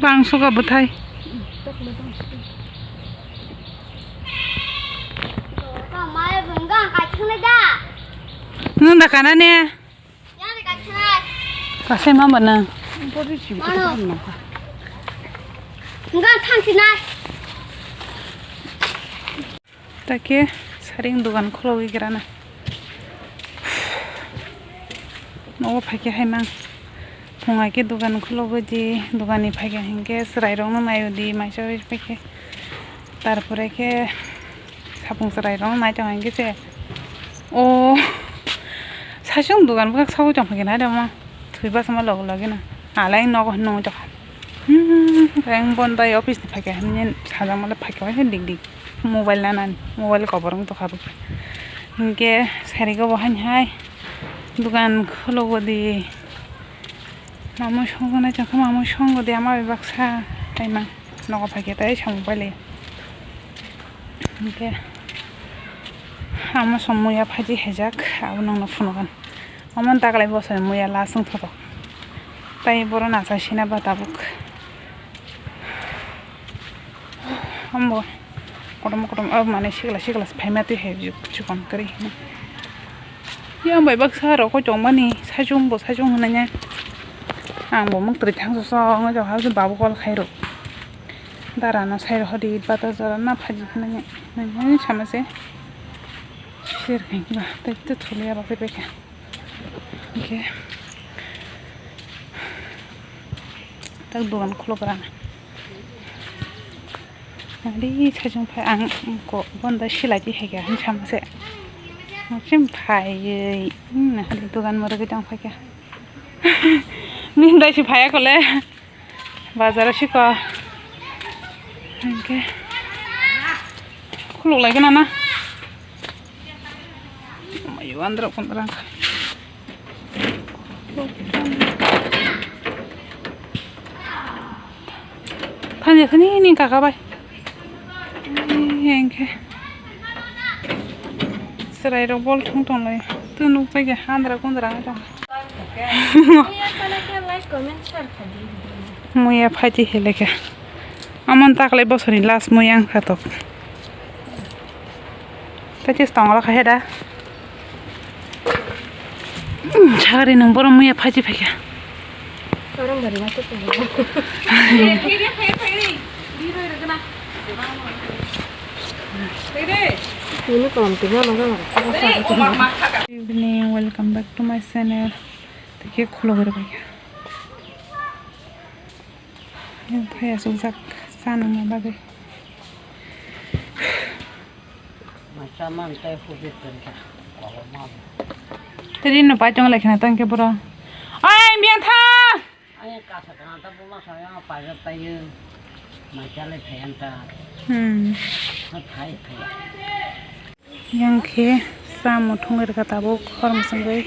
बांसुगा बताय nương đặc cả nè cả xem mà bận à ta kia saring dugan kholo gi grana no phake hai mang phunga ke dugan kholo go ji dugani phake hingke srai rong nai di mai choi phake tarpore ke sapung srai rong nai chang hingke se o 사실 누간 막 사고 좀 하긴 하려면 들봐서만 먹으려기는 알아인 너고 너무 좋아 랭본다 오피스 파게 하면 사장말로 파게 하면 딩딩 모바일 나난 모바일 커버랑 또 가볼게 이게 사리가 뭐 하냐 누간 클로고디 아무 성거나 잠깐 아무 성거디 아마 박사 타이만 너가 파게 다 해서 모바일에 이게 아무 선무야 파지 해작 아무 너무 푸노간 어먼 따갈래 벗어요 뭐야 라승 터도 따이 보러 나서 시나 바다북 한번 꼬름꼬름 만에 시글라 발매도 해 주건 그래 야 뭐 박사로 고 정만이 사중 뭐 사중 하느냐 뭐 먹들이 장소서 저 하고 바보걸 খাই로 다라나 사이로 허리 바다서나 파지 하느냐 네 참아세 시르긴가 때때 돌려야 봐 그렇게 이게 딱 두간 콜로그라나 리 사중파 안고 본다 실라지 해게 한 참세 좀 파이 리 두간 모르게 장 파게 민다시 파야 걸래 바자라 시까 이게 콜로라게 나나 이거 안 들어 본다랑 판이 선이니 가가봐 이게 스라이로 볼 통통래 뜨는 거게 한드라 군드라 하자 뭐야 파지 해래게 아만 딱래 버서니 라스 모양 카톡 다치 스탕라 가해다 차가리는 보러 뭐야 파지 패게 그런 말이 맞겠어 evening welcome back to my channel देखिए खोलो कर भाई ये भाई सुजाक सानु में बागे सामान तय हो गए तनका तेरी न पाचों लेखना तंके पूरा आय बियां था आय का सकना तब बुमा साया पाजत तय मचाले फेंटा थाई थाई yang ke samu thongir ka tabuk khorm sangai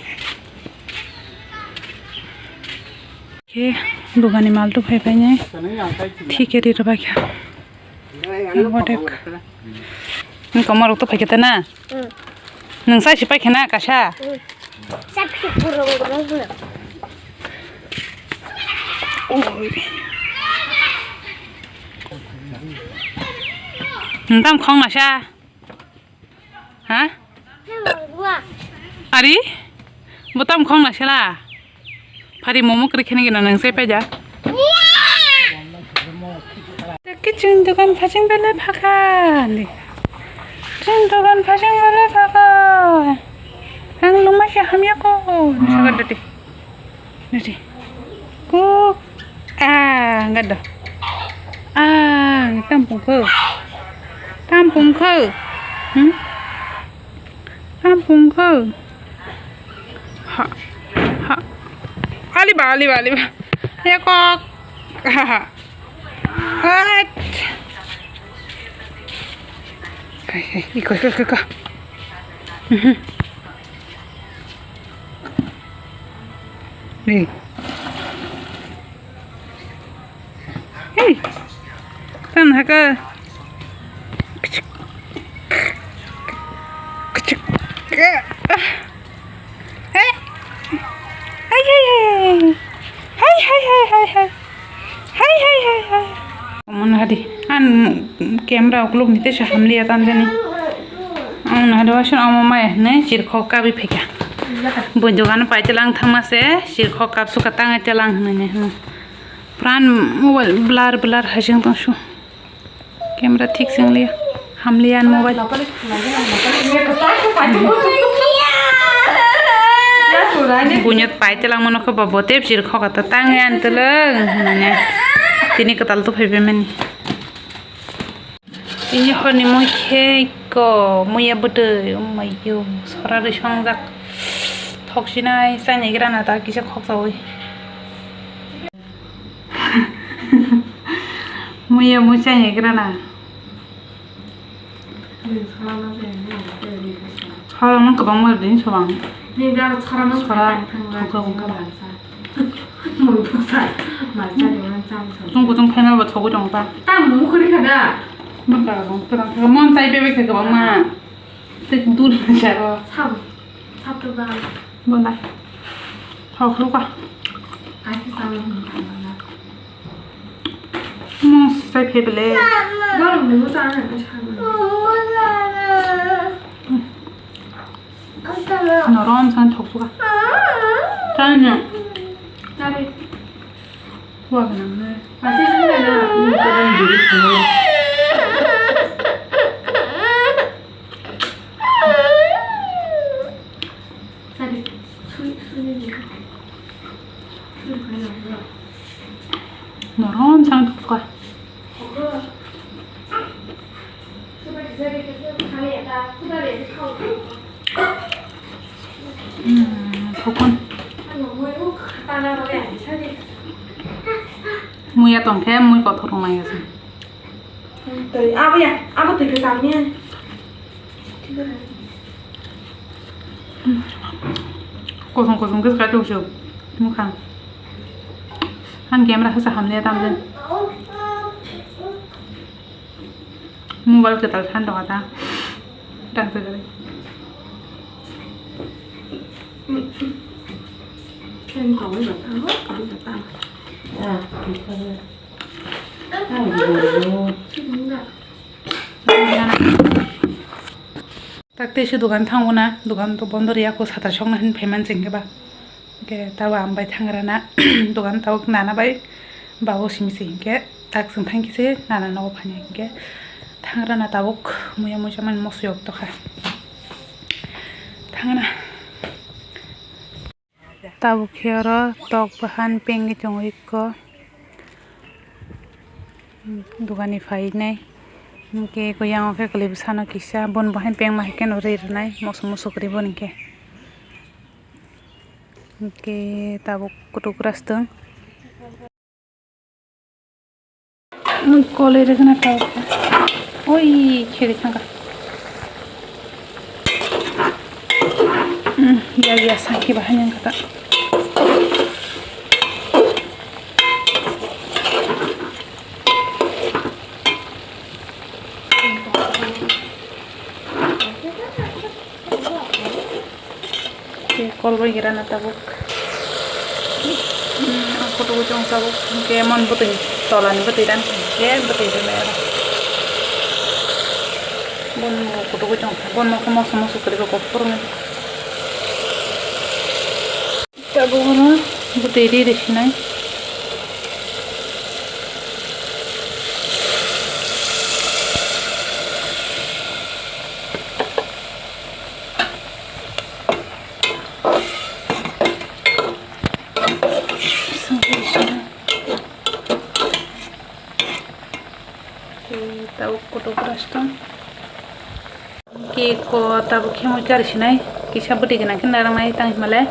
ke dugani mal to phai phai nai ठीक है रे रबा क्या वटेक नों कमर तो phai केता ना नों सा सिपाय खेना कासा नोंताम खं नासा हा अरे बताम खं नासला फारी मोमो करे खेने गेना नोंसे पेजा किचन दुकान फासिं बेले फाका किचन दुकान फासिं बेले फाका आं लुमासे हामियाको नसागा दति नति को आ गद आ तामपुंखो तामपुंखो हा हा aliba ya kok ikut nih hei kan haka kecik Hai. Mana hadi? An camera oklop nite shahamli atan jani. An hadi wasan amama ne cirkhok kabi pheka. Bonjogan paicelang thamase cirkhok kap su katang telang ne. Pran mobile blur hajeng to shu. Camera ठीक से लिया हम लिया mobile bunyet pai telang mano ko babote jir kho kata tangan teleng nanya tini ketal tu phebe meni ini honi mo khe ko muya bude mayo sora ri songjak thoksinai sani grana ta kisa khok sawi muya mo sani grana 사람은 그방 말이 저방 내가 사람은 사람 저거 뭐 보살 맞아요 짱 중고등 패널 뭐 저거 좀 봐. 땅뭐 그리 가다 뭔가 그런 그만 사이베베 그거 엄마 뜻 누르셔. 삽도가 몰라. 더 그러고. 아직 싸우는 사이베베래. 너는 뭐 싸는 거 참. 너랑 산 덕수가. 짜냐. 나를 좋아 그냥. 아직 생각나. 이거는 미리 보내. 나를 술이 너랑 산 덕수가. 덕분. 무야 동태 무이 거 토롱나야지. 아버야 되게 잘면 고송 그래서 가지고 오셔. 무칸. 한 개만 해서 함내 담는. 모바일 그 달 산다 가다. 당서 그래. em còn với bạn thắng còn với bạn 딱대시 두간 탕오나 두간도 번더리야고 사다 정난 배만 쟁겨봐 이게 다와 안 바이 탕으라나 두간 타고 나나 바이 바오 심이세 이게 딱승 탕기세 나나 나고 파냐 이게 탕으라나 다고 뭐야 뭐자만 모수 없도가 탕으나 tabu khiara tok bahan pengi chong ikko dugani phai nai ke ko yang ke kali busana kisa bon bahan peng ma ken ore nai mosom sokri bon ke tabu kutuk rastang mun kole re na taw oi kheri thanga ya sakhi bahan yang kata kolboy girana tabuk aku tuh ujung tabuk kayak mon betul tolan betul dan kayak betul itu merah bon aku tuh ujung bon mau kemau semua suka di kopor nih tabuk mana betul di sini tahu kutu keraston, kiko tahu kemu cari sini, kisah budi kena kena ramai tang malah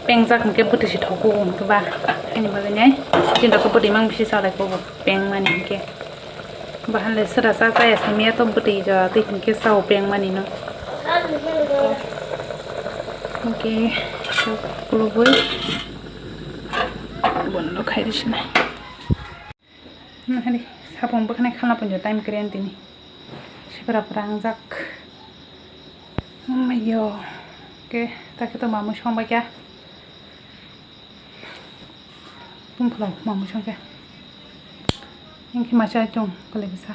pengzak mungkin budi si thoku tu bah, ini bagainya, cinta ku budi mang bisa salah ku peng mani mungkin, bahan lesera saya semia tu budi jadi mungkin sahu peng mani no, mungkin puluh boy, bon lo khai di sini, hari. Sabun bukan kalau punya time keren ini, seberapa rangzak, mayo, oke, tak kita mau coba ya, bumplau mamu chongke ingki macha chong kole bisa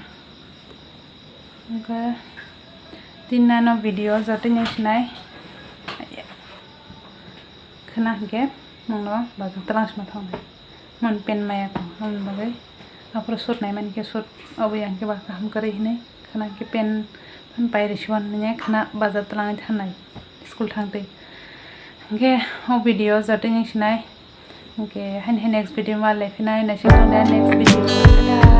oke tinna video jote nyang sinai khana ke mongno bazak talang sma thong mon pen maya ko mon bagai apro sut nai man ke sut obu yang ke ba kam kare hine khana ke pen pai rishwan ne khana bazar talang thanai school thangte ge o video jote nyang sinai okay, next video ma life na next video.